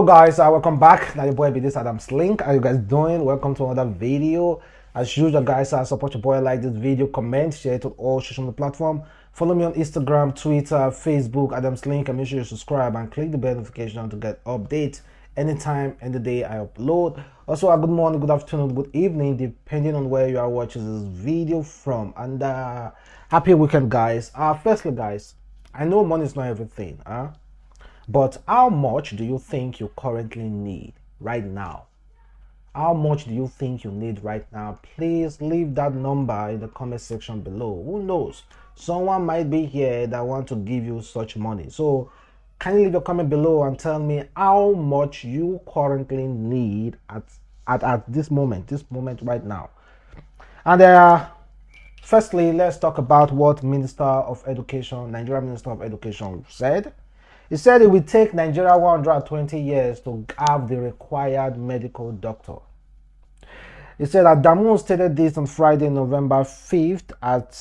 Hello guys, welcome back. Now your boy be this Adamslink. How you guys doing? Welcome to another video. As usual guys, support your boy, like this video, comment, share it to all social media platforms. Follow me on Instagram, Twitter, Facebook, Adamslink, and make sure you subscribe and click the bell notification to get updates anytime, any day I upload. Also, good morning, good afternoon, good evening, depending on where you are watching this video from. And happy weekend guys. Firstly guys, I know money is not everything, but how much do you think you currently need right now? How much do you think you need right now? Please leave that number in the comment section below. Who knows? Someone might be here that want to give you such money. So can you leave a comment below and tell me how much you currently need at this moment right now? And firstly, let's talk about what Nigeria Minister of Education said. He said it will take Nigeria 120 years to have the required medical doctor. He said that Damu stated this on Friday, November 5th at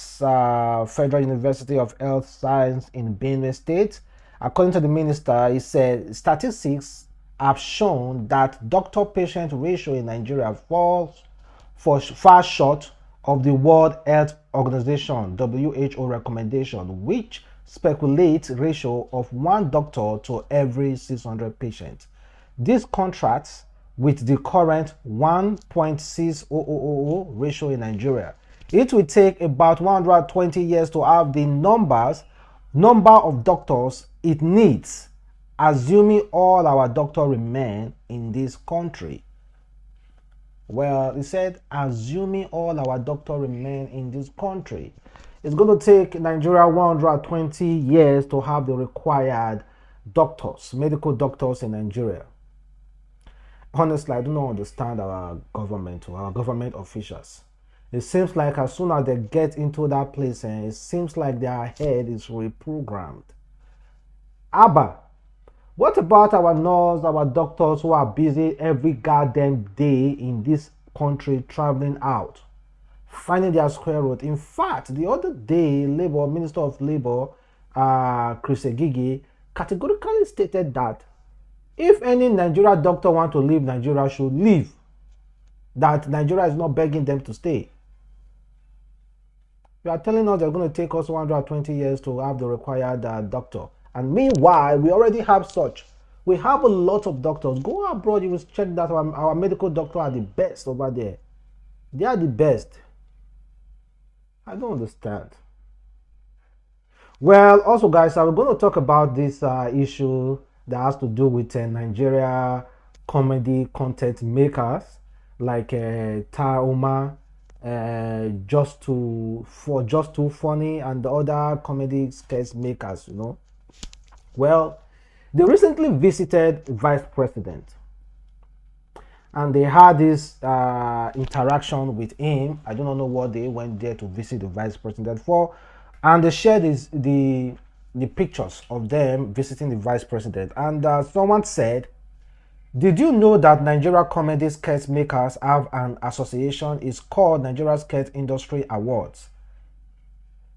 Federal University of Health Science in Benue State. According to the minister, he said statistics have shown that doctor-patient ratio in Nigeria falls far short of the World Health Organization (WHO) recommendation, which speculates ratio of 1 doctor to every 600 patients. This contrasts with the current 1.6000 ratio in Nigeria. It will take about 120 years to have the number of doctors it needs, assuming all our doctors remain in this country. Well, he said, assuming all our doctors remain in this country. It's going to take Nigeria 120 years to have the required doctors, medical doctors in Nigeria. Honestly, I do not understand our government or our government officials. It seems like as soon as they get into that place, it seems like their head is reprogrammed. Abba, what about our nurses, our doctors who are busy every goddamn day in this country traveling out, finding their square root? In fact, the other day, Minister of Labor, Chris Egigi, categorically stated that if any Nigeria doctor want to leave Nigeria, should leave. That Nigeria is not begging them to stay. You are telling us they're going to take us 120 years to have the required doctor. And meanwhile, we already have such. We have a lot of doctors. Go abroad, you will check that our medical doctors are the best over there. They are the best. I don't understand. Well, also guys, we're going to talk about this issue that has to do with Nigeria comedy content makers like Taaooma, Just Too Funny, and the other comedy sketch makers, you know. Well, they recently visited Vice President and they had this interaction with him. I don't know what they went there to visit the Vice President for, and they shared the pictures of them visiting the Vice President. And someone said, did you know that Nigeria comedy sketch makers have an association? It's called Nigeria Sketch Industry Awards.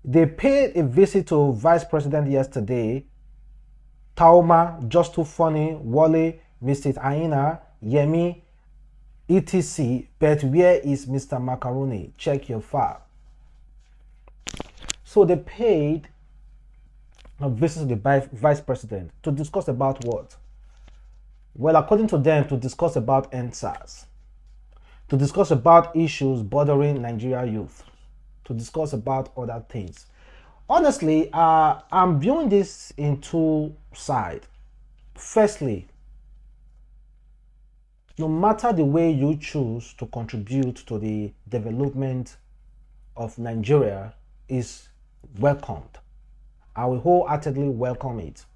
They paid a visit to Vice President yesterday. Taaooma, Just Too Funny, Wale, Mr. Aina, Yemi, etc. But where is Mr. Macaroni? Check your file. So they paid a visit to the Vice President to discuss about what? Well, according to them, to discuss about NSAS, to discuss about issues bothering Nigeria youth, to discuss about other things. Honestly, I'm viewing this in two sides. Firstly, no matter the way you choose to contribute to the development of Nigeria is welcomed. I will wholeheartedly welcome it.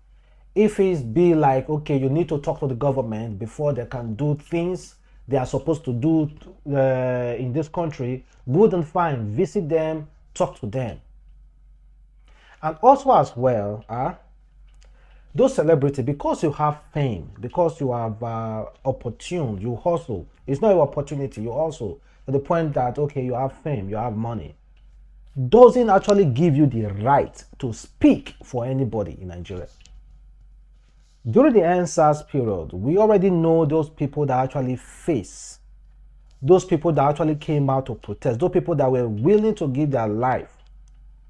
If it's be like, okay, you need to talk to the government before they can do things they are supposed to do in this country, good and fine. Visit them, talk to them. And also as well, those celebrities, because you have fame, because you have opportune, you hustle. It's not your opportunity, you also, to the point that, okay, you have fame, you have money, doesn't actually give you the right to speak for anybody in Nigeria. During the NSAS period, we already know those people that actually face, those people that actually came out to protest, those people that were willing to give their life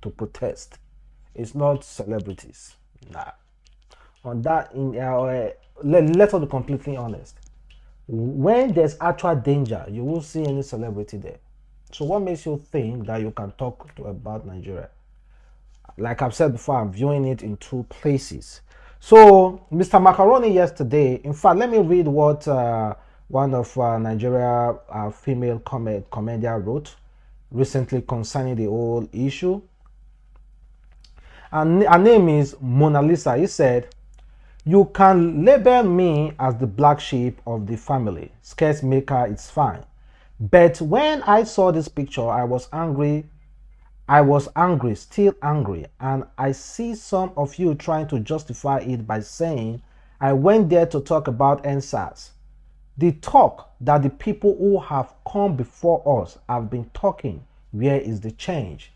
to protest. It's not celebrities. Nah. On that, let us be completely honest. When there's actual danger, you won't see any celebrity there. So what makes you think that you can talk about Nigeria? Like I've said before, I'm viewing it in two places. So Mr. Macaroni yesterday, in fact, let me read what one of Nigeria female comedian wrote recently concerning the whole issue. And her name is Mona Lisa. He said, "You can label me as the black sheep of the family. Sketch maker, it's fine. But when I saw this picture, I was angry, still angry, and I see some of you trying to justify it by saying I went there to talk about NSAS. The talk that the people who have come before us have been talking. Where is the change?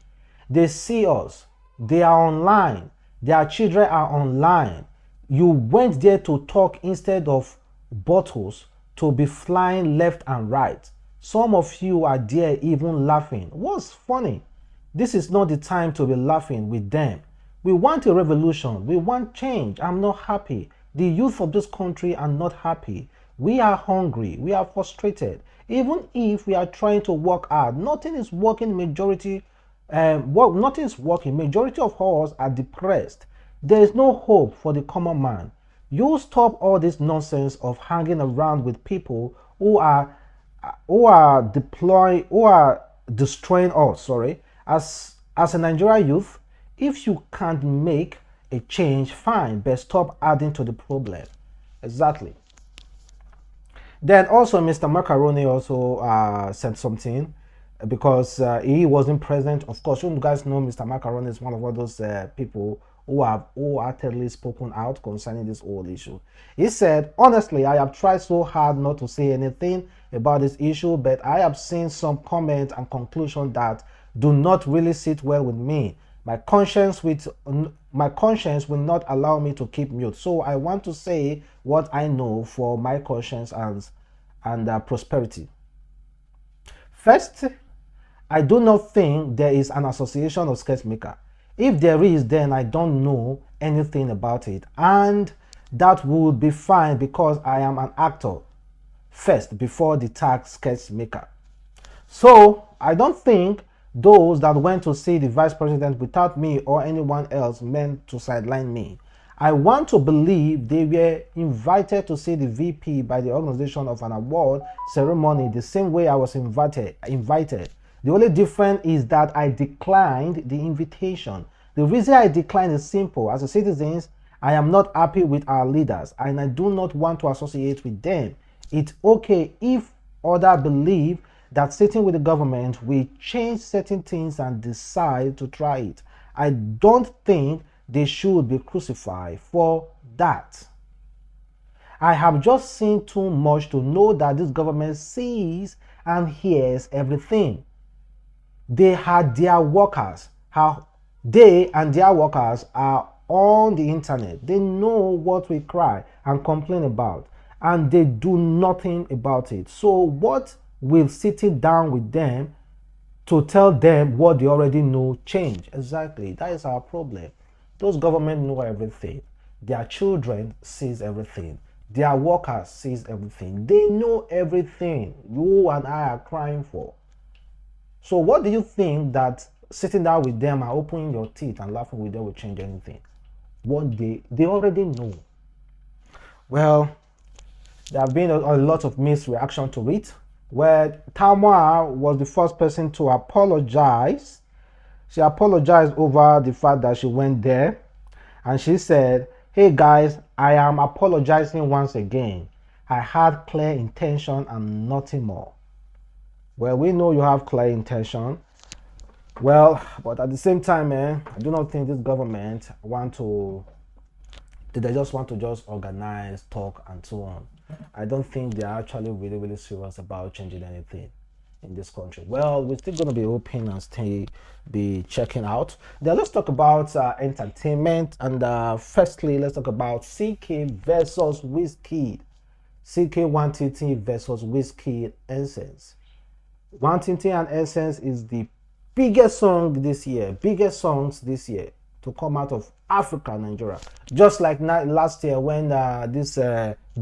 They see us. They are online. Their children are online. You went there to talk instead of bottles to be flying left and right. Some of you are there even laughing. What's funny? This is not the time to be laughing with them. We want a revolution. We want change. I'm not happy. The youth of this country are not happy. We are hungry. We are frustrated. Even if we are trying to work hard, nothing is working. Nothing is working. Majority of us are depressed. There is no hope for the common man. You stop all this nonsense of hanging around with people who are destroying us. Sorry, as a Nigerian youth, if you can't make a change, fine, but stop adding to the problem. Exactly. Then also Mr. Macaroni also said something because he wasn't present. Of course, you guys know Mr. Macaroni is one of all those people who have wholeheartedly spoken out concerning this whole issue. He said, honestly, I have tried so hard not to say anything about this issue, but I have seen some comments and conclusions that do not really sit well with me. My conscience will not allow me to keep mute. So I want to say what I know for my conscience and prosperity. First, I do not think there is an association of sketchmaker. If there is, then I don't know anything about it, and that would be fine because I am an actor first before the tag sketchmaker. So I don't think those that went to see the vice president without me or anyone else meant to sideline me. I want to believe they were invited to see the VP by the organization of an award ceremony the same way I was invited. The only difference is that I declined the invitation. The reason I declined is simple. As a citizen, I am not happy with our leaders and I do not want to associate with them. It's okay if others believe that sitting with the government will change certain things and decide to try it. I don't think they should be crucified for that. I have just seen too much to know that this government sees and hears everything. They and their workers are on the internet. They know what we cry and complain about, and they do nothing about it. So what will sitting down with them to tell them what they already know change? Exactly. That is our problem. Those government know everything. Their children sees everything. Their workers sees everything. They know everything you and I are crying for. So what do you think that sitting down with them and opening your teeth and laughing with them will change anything? What they already know. Well, there have been a lot of mixed reaction to it, where Taaooma was the first person to apologize. She apologized over the fact that she went there, and she said, "Hey guys, I am apologizing once again. I had clear intention and nothing more." Well, we know you have clear intention. Well, but at the same time, man, I do not think this government they just want to just organize, talk, and so on. I don't think they're actually really serious about changing anything. in this country. Well, we're still going to be open and be checking out. Then let's talk about entertainment. And firstly, let's talk about Ckay versus Wizkid. Ckay Nwantiti versus Wizkid Essence. Nwantiti and Essence is the biggest songs this year to come out of Africa, Nigeria. Just like last year when this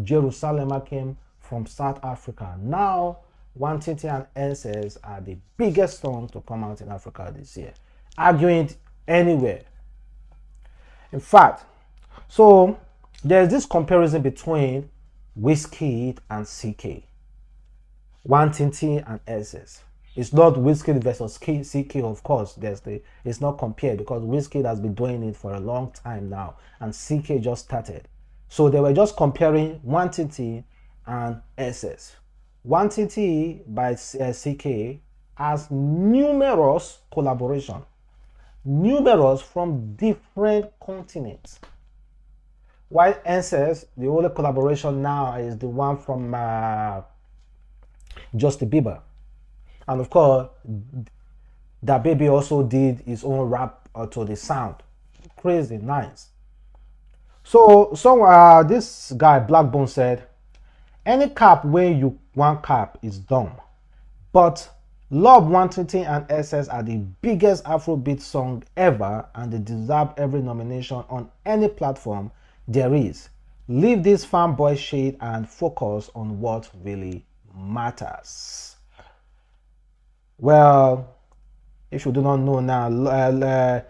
Jerusalem came from South Africa. Now, Nwantiti and Essence are the biggest songs to come out in Africa this year. Arguing it anywhere. In fact, so there's this comparison between Wizkid and Ckay. Nwantiti and Essence. It's not Wizkid versus Ckay, of course. It's not compared because Wizkid has been doing it for a long time now, and Ckay just started. So they were just comparing Nwantiti and Essence. Nwantiti by Ckay has numerous collaborations, numerous from different continents. While Essence, the only collaboration now is the one from Justin Bieber. And of course, that baby also did his own rap to the sound. Crazy, nice. So this guy, Blackbone, said, any cap where you want cap is dumb. But Love, Nwantiti and Essence are the biggest Afrobeat song ever, and they deserve every nomination on any platform there is. Leave this fanboy shade and focus on what really matters. Well, if you do not know now, Love,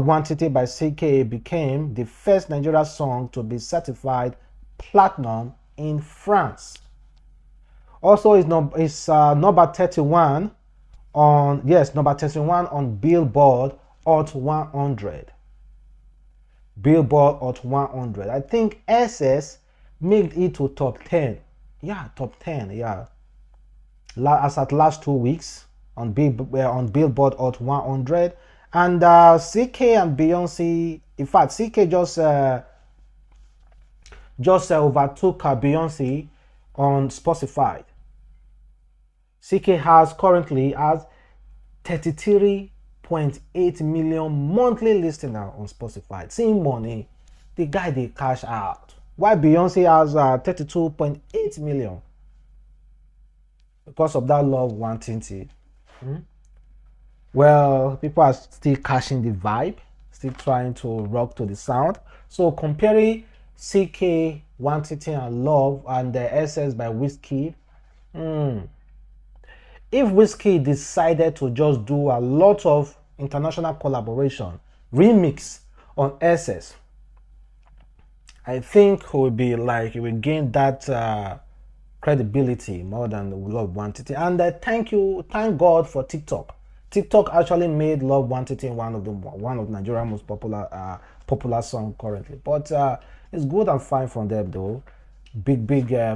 Nwantiti by Ckay became the first Nigerian song to be certified platinum in France. Also, it's number 31 on Billboard Hot 100. Billboard Hot 100. I think SS made it to top 10. Yeah, top 10. Yeah, as at last 2 weeks on Billboard Hot 100, and Ckay and Beyonce. In fact, Ckay just overtook Beyonce on Spotify. Ckay currently has 33.8 million monthly listeners on Spotify. Seeing money, the guy they cash out. While Beyonce has 32.8 million because of that Love, Nwantiti. Well, people are still catching the vibe, still trying to rock to the sound. So comparing Ckay, Nwantiti and Love and the Essence by Wizkid. If Wizkid decided to just do a lot of international collaboration, remix on Essence, I think it will gain that credibility more than Love, Nwantiti. And thank God for TikTok. TikTok actually made Love, Nwantiti one of Nigeria's most popular song currently. But it's good and fine from them though. Big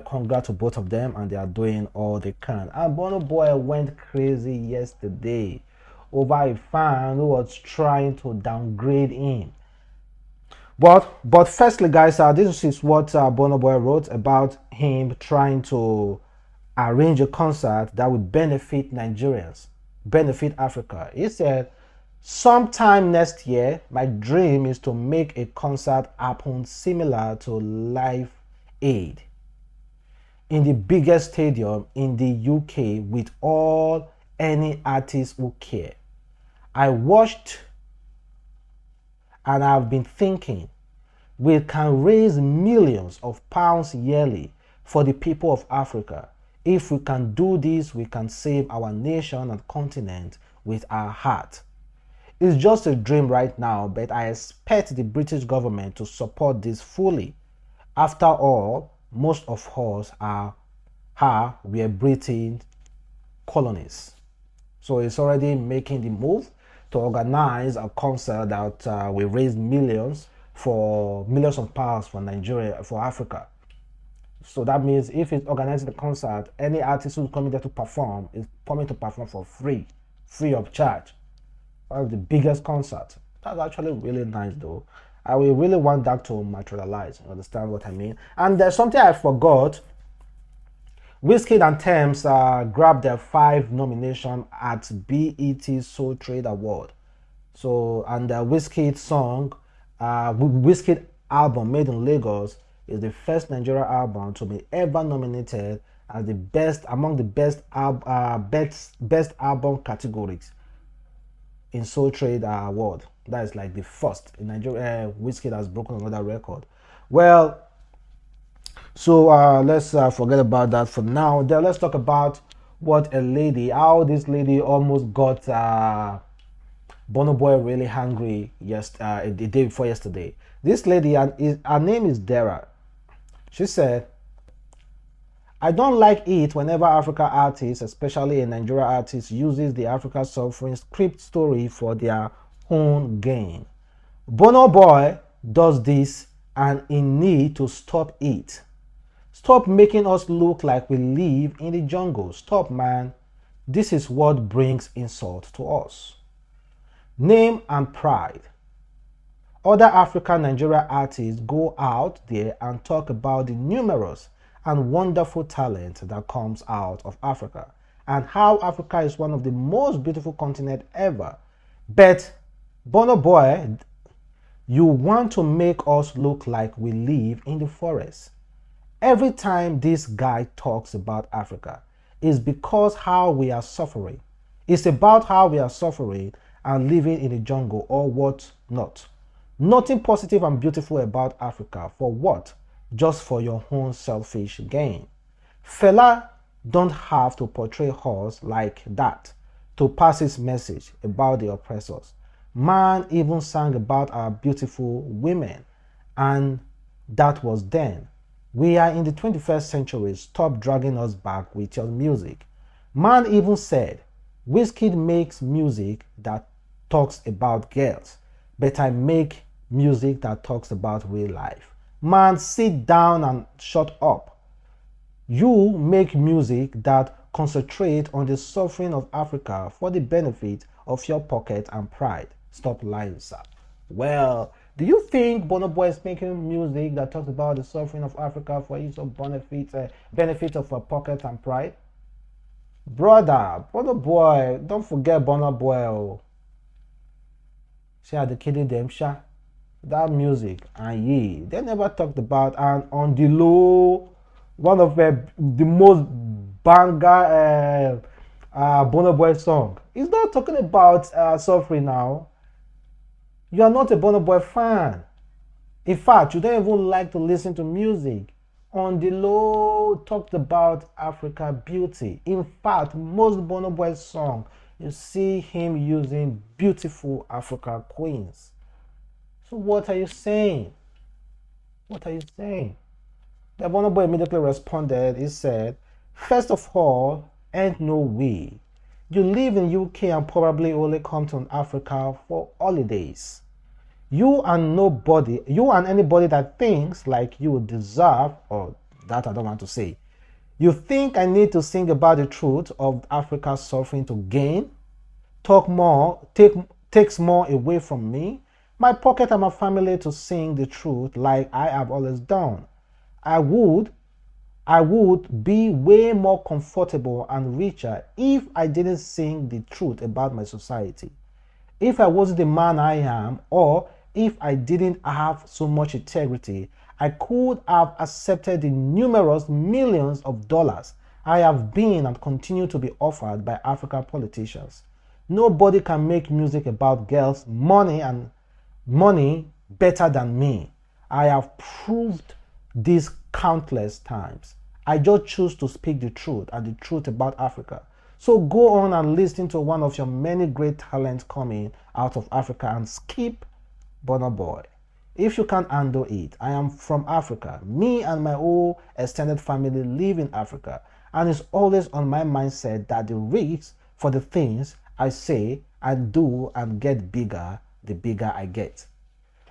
congrats to both of them, and they are doing all they can. And Burna Boy went crazy yesterday over a fan who was trying to downgrade him. But firstly, guys, this is what Burna Boy wrote about him trying to arrange a concert that would benefit Nigerians, benefit Africa. He said, sometime next year, my dream is to make a concert happen similar to Live Aid in the biggest stadium in the UK with any artists who care. I watched and I've been thinking, we can raise millions of pounds yearly for the people of Africa. If we can do this, we can save our nation and continent with our heart. It's just a dream right now, but I expect the British government to support this fully. After all, most of us were British colonies. So it's already making the move to organize a concert that will raise millions of pounds for Nigeria, for Africa. So that means if it's organizing the concert, any artist who's coming there to perform is coming to perform for free of charge. One of the biggest concerts. That's actually really nice though. I will really want that to materialize. You understand what I mean? And there's something I forgot Wizkid and Tems grabbed their 5 nomination at BET Soul Trade Award. So, and the Wizkid song, Wizkid album Made in Lagos is the first Nigerian album to be ever nominated as the best among the best album categories in Soul Trade Award. That is like the first in Nigeria. Wizkid has broken another record. Well, so let's forget about that for now. Then let's talk about how this lady almost got Burna Boy really hungry the day before yesterday. This lady, her name is Dara. She said, I don't like it whenever Africa artists, especially a Nigeria artist, uses the Africa suffering script story for their own gain. Burna Boy does this and in need to stop it. Stop making us look like we live in the jungle. Stop, man. This is what brings insult to us. Name and pride. Other African Nigeria artists go out there and talk about the numerous and wonderful talent that comes out of Africa and how Africa is one of the most beautiful continents ever. But Burna Boy, you want to make us look like we live in the forest. Every time this guy talks about Africa, it's because how we are suffering. It's about how we are suffering and living in the jungle or what not. Nothing positive and beautiful about Africa. For what? Just for your own selfish gain. Fela don't have to portray us like that to pass his message about the oppressors. Man even sang about our beautiful women, and that was then. We are in the 21st century. Stop dragging us back with your music. Man even said, Wizkid makes music that talks about girls, but I make music that talks about real life. Man, sit down and shut up. You make music that concentrate on the suffering of Africa for the benefit of your pocket and pride. Stop lying, sir. Well, do you think Burna Boy is making music that talks about the suffering of Africa for his own benefit of her pocket and pride? Brother, Burna Boy, don't forget Burna Boy. Oh. See how the kidding them, sha? That music and they never talked about, and on the low, one of the most banger Burna Boy song. He's not talking about suffering now. You are not a Burna Boy fan. In fact, you don't even like to listen to music. On the low talked about Africa beauty. In fact, most Burna Boy songs, you see him using beautiful Africa queens. So what are you saying? What are you saying? The Burna Boy immediately responded. He said, first of all, ain't no way. You live in UK and probably only come to Africa for holidays. You and anybody that thinks like you deserve, or that I don't want to say. You think I need to sing about the truth of Africa's suffering to gain? Takes more away from me, my pocket and my family to sing the truth like I have always done. I would be way more comfortable and richer if I didn't sing the truth about my society. If I wasn't the man I am, or if I didn't have so much integrity, I could have accepted the numerous millions of dollars I have been and continue to be offered by African politicians. Nobody can make music about girls, money better than me. I have proved this countless times. I just choose to speak the truth and the truth about Africa. So go on and listen to one of your many great talents coming out of Africa and skip Burna Boy. If you can't handle it, I am from Africa. Me and my whole extended family live in Africa, and it's always on my mindset that the risks for the things I say and do and get bigger, the bigger I get.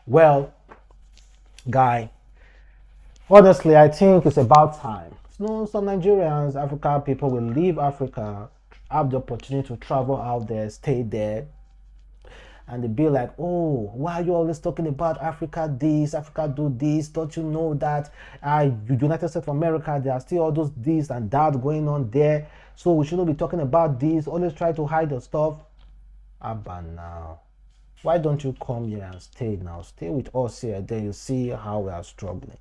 Well, guy, honestly, I think it's about time. Some Nigerians, African people will leave Africa, have the opportunity to travel out there, stay there, and they be like, oh, why are you always talking about Africa this, Africa do this? Don't you know that United States of America, there are still all those this and that going on there, so we shouldn't be talking about this, always try to hide the stuff. Abba now, why don't you come here and stay now? Stay with us here, then you see how we are struggling.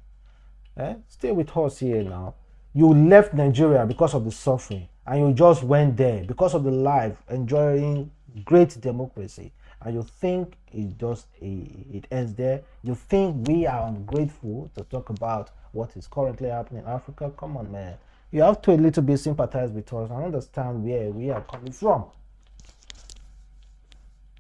Stay with us here now. You left Nigeria because of the suffering, and you just went there because of the life, enjoying great democracy, and you think it ends there? You think we are ungrateful to talk about what is currently happening in Africa? Come on, man. You have to a little bit sympathize with us and understand where we are coming from.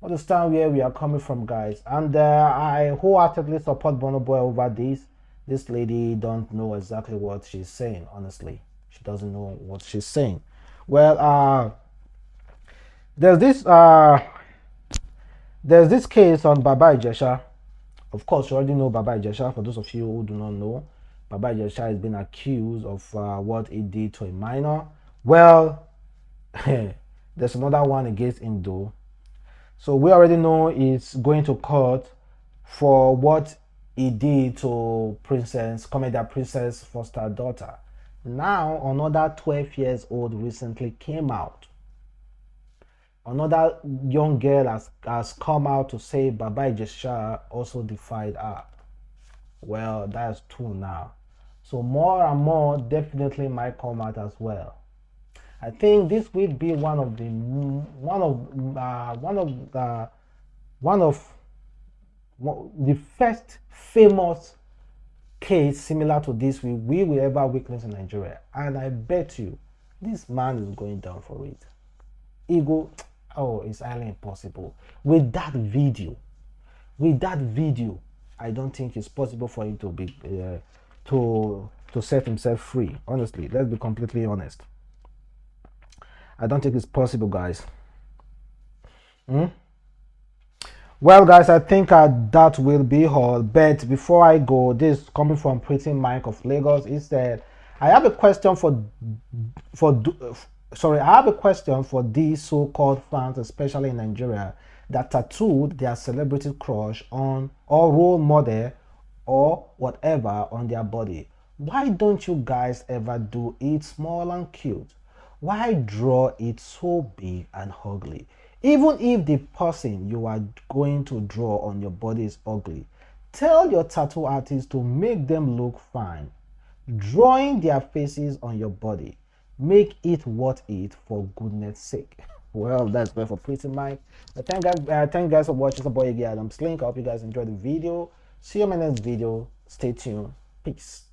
Understand where we are coming from, guys. And I wholeheartedly support Burna Boy over this. This lady don't know exactly what she's saying. Honestly, she doesn't know what she's saying. Well, there's this case on Baba Ijesha. Of course, you already know Baba Ijesha. For those of you who do not know, Baba Ijesha has been accused of what he did to a minor. Well, there's another one against Indo. So we already know he's going to court for what he did to Commander Princess Foster daughter. Now another 12 years old recently came out. Another young girl has come out to say Baba Ijesha also defied her. Well, that's two now. So more and more definitely might come out as well. I think this will be one of the first famous case similar to this we will ever witness in Nigeria, and I bet you this man is going down for it. Ego, oh, it's highly impossible. With that video, I don't think it's possible for him to be to set himself free. Honestly, let's be completely honest. I don't think it's possible, guys. Well, guys, I think that will be all. But before I go, this coming from Pretty Mike of Lagos. He said, I have a question for these so-called fans, especially in Nigeria, that tattooed their celebrity crush on or role model or whatever on their body. Why don't you guys ever do it small and cute? Why draw it so big and ugly? Even if the person you are going to draw on your body is ugly, tell your tattoo artist to make them look fine. Drawing their faces on your body, make it worth it, for goodness sake. Well, that's well for Pretty Mike. Thank you guys for watching. It's your boy Adamslink. I hope you guys enjoyed the video. See you in my next video. Stay tuned. Peace.